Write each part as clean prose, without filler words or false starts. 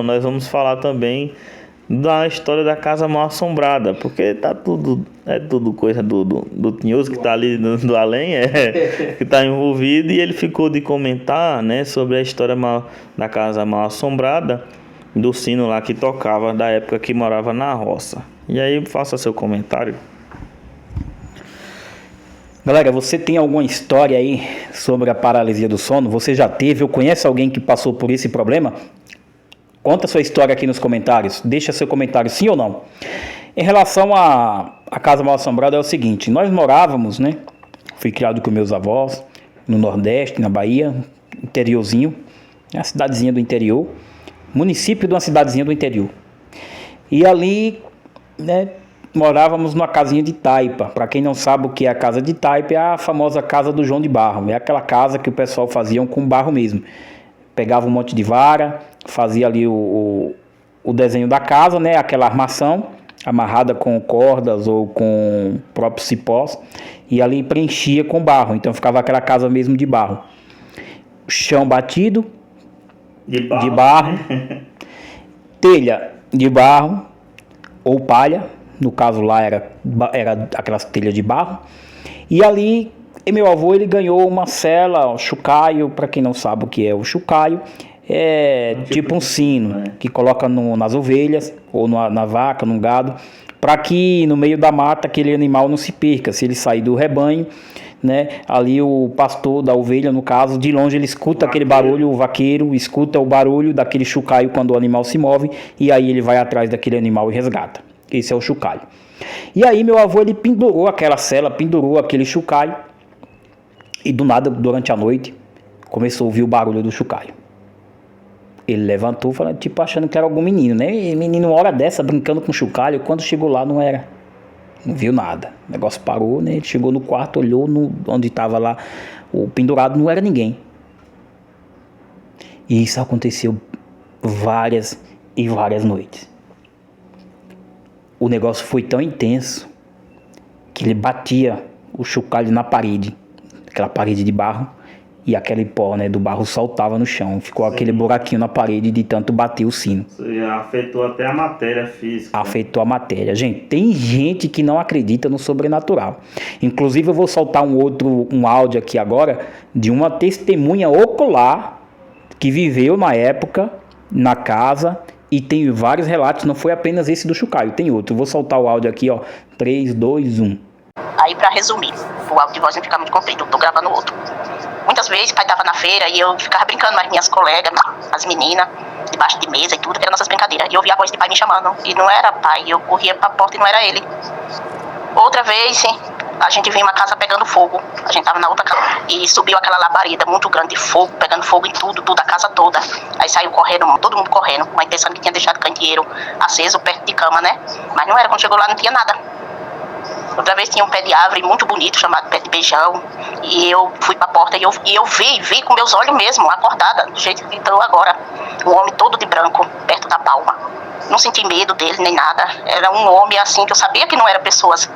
Nós vamos falar também da história da casa mal assombrada, porque tá tudo, tudo coisa do Tinhoso que tá ali do além, que tá envolvido, e ele ficou de comentar, né, sobre a história da casa mal assombrada, do sino lá que tocava da época que morava na roça. E aí faça seu comentário. Galera, você tem alguma história aí sobre a paralisia do sono? Você já teve ou conhece alguém que passou por esse problema? Conta sua história aqui nos comentários. Deixa seu comentário, sim ou não. Em relação à casa mal assombrada, é o seguinte. Nós morávamos, né? Fui criado com meus avós no Nordeste, na Bahia, interiorzinho. Uma cidadezinha do interior. Município de uma cidadezinha do interior. E ali, né, morávamos numa casinha de taipa. Para quem não sabe o que é a casa de taipa, é a famosa casa do João de Barro. É aquela casa que o pessoal fazia com barro mesmo. Pegava um monte de vara, fazia ali o desenho da casa, né? Aquela armação, amarrada com cordas ou com próprios cipós, e ali preenchia com barro. Então ficava aquela casa mesmo de barro. Chão batido, de barro. Telha de barro ou palha, no caso lá era aquelas telhas de barro. E ali... E meu avô, ele ganhou uma sela, um chucaio. Para quem não sabe o que é o chucaio, é tipo um sino que coloca nas ovelhas ou na vaca, no gado, para que no meio da mata aquele animal não se perca. Se ele sair do rebanho, né, ali o pastor da ovelha, no caso, de longe ele escuta aquele barulho, o vaqueiro escuta o barulho daquele chucaio quando o animal se move, e aí ele vai atrás daquele animal e resgata. Esse é o chucaio. E aí meu avô, ele pendurou aquela sela, pendurou aquele chucaio. E do nada, durante a noite, começou a ouvir o barulho do chucaio. Ele levantou, falando, tipo, achando que era algum menino, né? E menino, uma hora dessa, brincando com o chucaio. Quando chegou lá, não era. Não viu nada. O negócio parou, né? Ele chegou no quarto, olhou onde estava lá o pendurado, não era ninguém. E isso aconteceu várias e várias noites. O negócio foi tão intenso que ele batia o chucaio na parede. Aquela parede de barro, e aquele pó, né, do barro saltava no chão. Ficou aquele buraquinho na parede de tanto bater o sino. Isso afetou até a matéria física. Afetou a matéria. Gente, tem gente que não acredita no sobrenatural. Inclusive eu vou soltar um áudio aqui agora de uma testemunha ocular que viveu na época, na casa, e tem vários relatos, não foi apenas esse do chucaio, tem outro. Eu vou soltar o áudio aqui, ó. 3, 2, 1. Aí, pra resumir, o áudio de voz não fica muito comprido, eu tô gravando outro. Muitas vezes o pai tava na feira e eu ficava brincando com as minhas colegas, as meninas, debaixo de mesa e tudo, que eram nossas brincadeiras. E eu ouvia a voz de pai me chamando, e não era pai, eu corria pra porta e não era ele. Outra vez, a gente viu uma casa pegando fogo, a gente tava na outra casa, e subiu aquela labareda muito grande de fogo, pegando fogo em tudo, a casa toda. Aí saiu correndo, todo mundo correndo, com a intenção que tinha deixado candeeiro aceso perto de cama, né? Mas não era, quando chegou lá não tinha nada. Outra vez tinha um pé de árvore muito bonito, chamado pé de beijão, e eu fui pra porta e eu vi com meus olhos mesmo, acordada, do jeito que entrou agora. Um homem todo de branco, perto da palma. Não senti medo dele, nem nada. Era um homem assim, que eu sabia que não era pessoas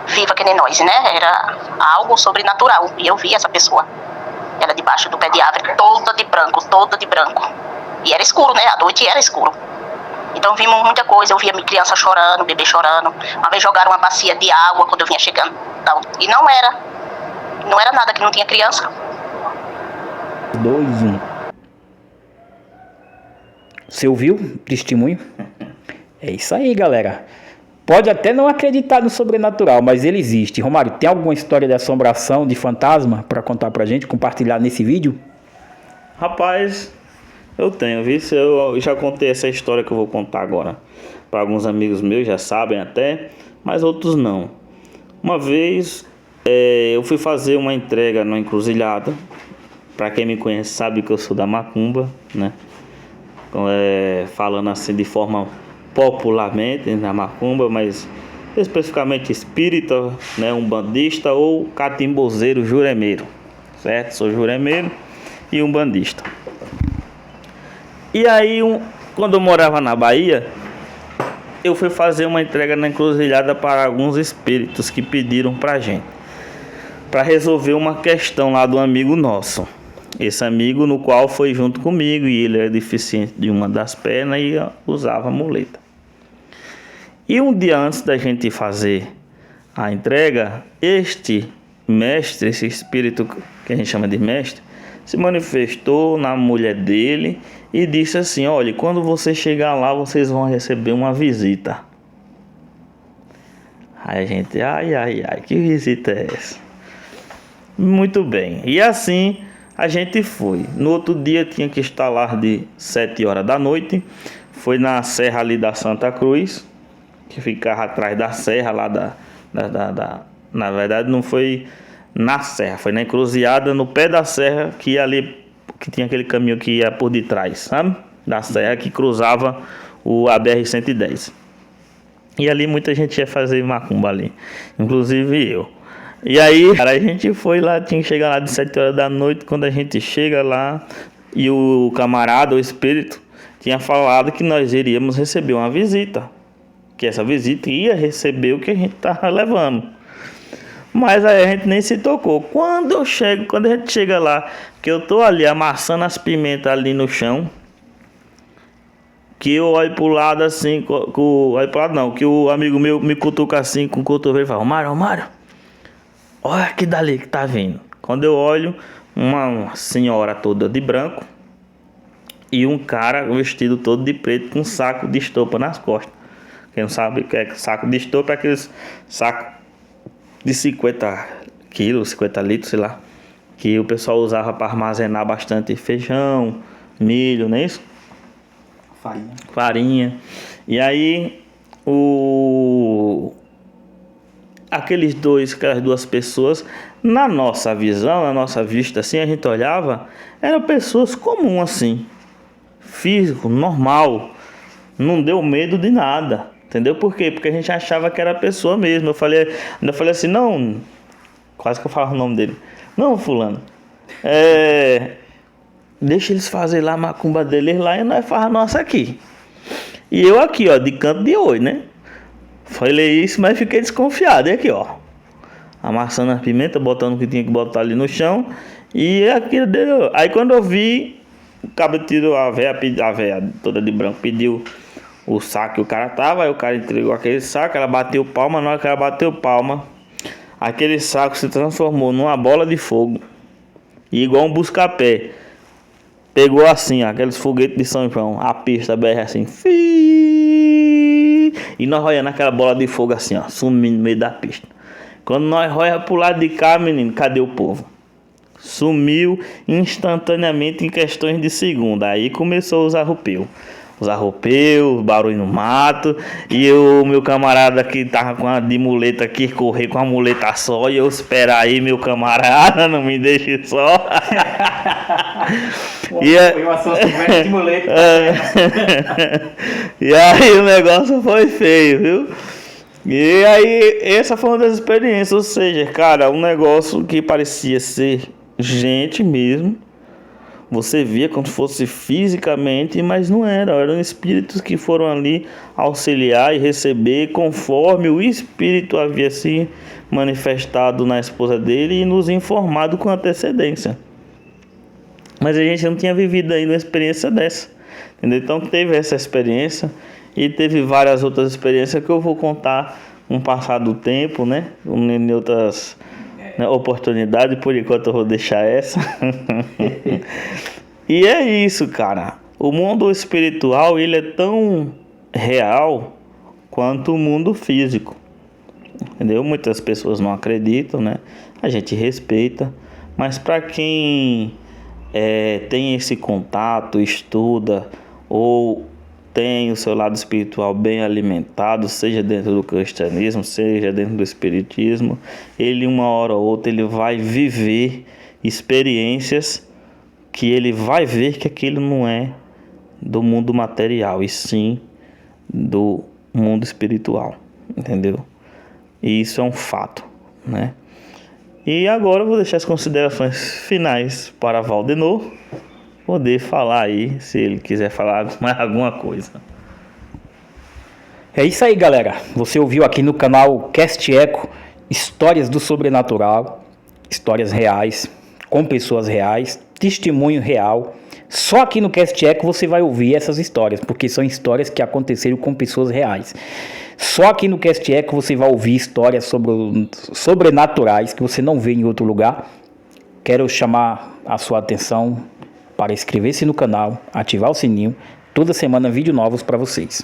vivas que nem nós, né? Era algo sobrenatural, e eu vi essa pessoa. Ela debaixo do pé de árvore, toda de branco. E era escuro, né? À noite era escuro. Então vimos muita coisa, eu via minha criança chorando, bebê chorando. Uma vez jogaram uma bacia de água quando eu vinha chegando. E não era nada, que não tinha criança. 2, 1. Você ouviu testemunho? É isso aí, galera. Pode até não acreditar no sobrenatural, mas ele existe. Romário, tem alguma história de assombração, de fantasma para contar pra gente, compartilhar nesse vídeo? Rapaz, eu tenho, viu? Eu já contei essa história que eu vou contar agora para alguns amigos meus, já sabem até, mas outros não. Uma vez eu fui fazer uma entrega na encruzilhada. Para quem me conhece sabe que eu sou da macumba, né? Falando assim de forma popularmente na macumba, mas especificamente espírita, né? Umbandista ou catimbozeiro juremeiro, certo? Sou juremeiro e umbandista. E aí, quando eu morava na Bahia, eu fui fazer uma entrega na encruzilhada para alguns espíritos que pediram pra gente, para resolver uma questão lá do amigo nosso. esse amigo no qual foi junto comigo, e ele é deficiente de uma das pernas e usava muleta. E um dia antes da gente fazer a entrega, este mestre, esse espírito que a gente chama de mestre, se manifestou na mulher dele e disse assim: olha, quando você chegar lá, vocês vão receber uma visita. Aí a gente, ai, que visita é essa? Muito bem, e assim a gente foi. No outro dia tinha que estar lá de 7 horas da noite. Foi na serra ali da Santa Cruz, que ficava atrás da serra lá na verdade não foi na serra, foi na encruzilhada, no pé da serra, que ia ali, que tinha aquele caminho que ia por detrás, sabe? Da serra que cruzava a BR-110. E ali muita gente ia fazer macumba ali, inclusive eu. E aí, cara, a gente foi lá, tinha que chegar lá de 7 horas da noite. Quando a gente chega lá, e o camarada, o espírito, tinha falado que nós iríamos receber uma visita, que essa visita ia receber o que a gente tava levando. Mas aí a gente nem se tocou. Quando a gente chega lá, que eu tô ali amassando as pimentas ali no chão, que eu olho pro lado assim, que o amigo meu me cutuca assim com o cotovelo e fala: Mário, olha que dali que tá vindo. Quando eu olho, uma senhora toda de branco e um cara vestido todo de preto com um saco de estopa nas costas. Quem não sabe o que é saco de estopa, é aqueles sacos de 50 quilos, 50 litros, sei lá, que o pessoal usava para armazenar bastante feijão, milho, não é isso? Farinha. E aí, aquelas duas pessoas, na nossa visão, na nossa vista, assim, a gente olhava, eram pessoas comuns, assim, físico, normal, não deu medo de nada. Entendeu? Por quê? Porque a gente achava que era a pessoa mesmo. Eu falei assim, não... Quase que eu falava o nome dele. Não, fulano. Deixa eles fazer lá a macumba deles lá e nós faz a nossa aqui. E eu aqui, ó, de canto de olho, né? Falei isso, mas fiquei desconfiado. E aqui, ó, amassando as pimentas, botando o que tinha que botar ali no chão. E aqui deu... Aí quando eu vi, o cabo tirou a véia toda de branco, pediu o saco que o cara tava, aí o cara entregou aquele saco, ela bateu palma, na hora que ela bateu palma, aquele saco se transformou numa bola de fogo, e igual um busca-pé, pegou assim, aqueles foguetes de São João, a pista BR assim, e nós olhando aquela bola de fogo assim, ó, sumindo no meio da pista. Quando nós olhamos pro lado de cá, menino, cadê o povo? Sumiu instantaneamente em questões de segundo. Aí começou os arrupeus, barulho no mato. E o meu camarada que tava com a de muleta aqui, correr com a muleta só. E eu esperar aí, meu camarada, não me deixe só. De muleta. E aí o negócio foi feio, viu? E aí, essa foi uma das experiências. Ou seja, cara, um negócio que parecia ser gente mesmo, você via como se fosse fisicamente, mas não eram espíritos que foram ali auxiliar e receber conforme o espírito havia se manifestado na esposa dele e nos informado com antecedência. Mas a gente não tinha vivido ainda uma experiência dessa, entendeu? Então teve essa experiência e teve várias outras experiências que eu vou contar com o passar do tempo, né? Em outras oportunidades, por enquanto eu vou deixar essa. E é isso, cara. O mundo espiritual, ele é tão real quanto o mundo físico, entendeu? Muitas pessoas não acreditam, né? A gente respeita, mas para quem tem esse contato, estuda ou tem o seu lado espiritual bem alimentado, seja dentro do cristianismo, seja dentro do espiritismo, ele uma hora ou outra ele vai viver experiências que ele vai ver que aquilo não é do mundo material, e sim do mundo espiritual, entendeu? E isso é um fato, né? E agora eu vou deixar as considerações finais para Valdenor poder falar aí, se ele quiser falar mais alguma coisa. É isso aí, galera. Você ouviu aqui no canal Cast Eco histórias do sobrenatural, histórias reais, com pessoas reais, testemunho real. Só aqui no Cast Eco você vai ouvir essas histórias, porque são histórias que aconteceram com pessoas reais. Só aqui no Cast Eco você vai ouvir histórias sobrenaturais que você não vê em outro lugar. Quero chamar a sua atenção para inscrever-se no canal, ativar o sininho. Toda semana vídeos novos para vocês.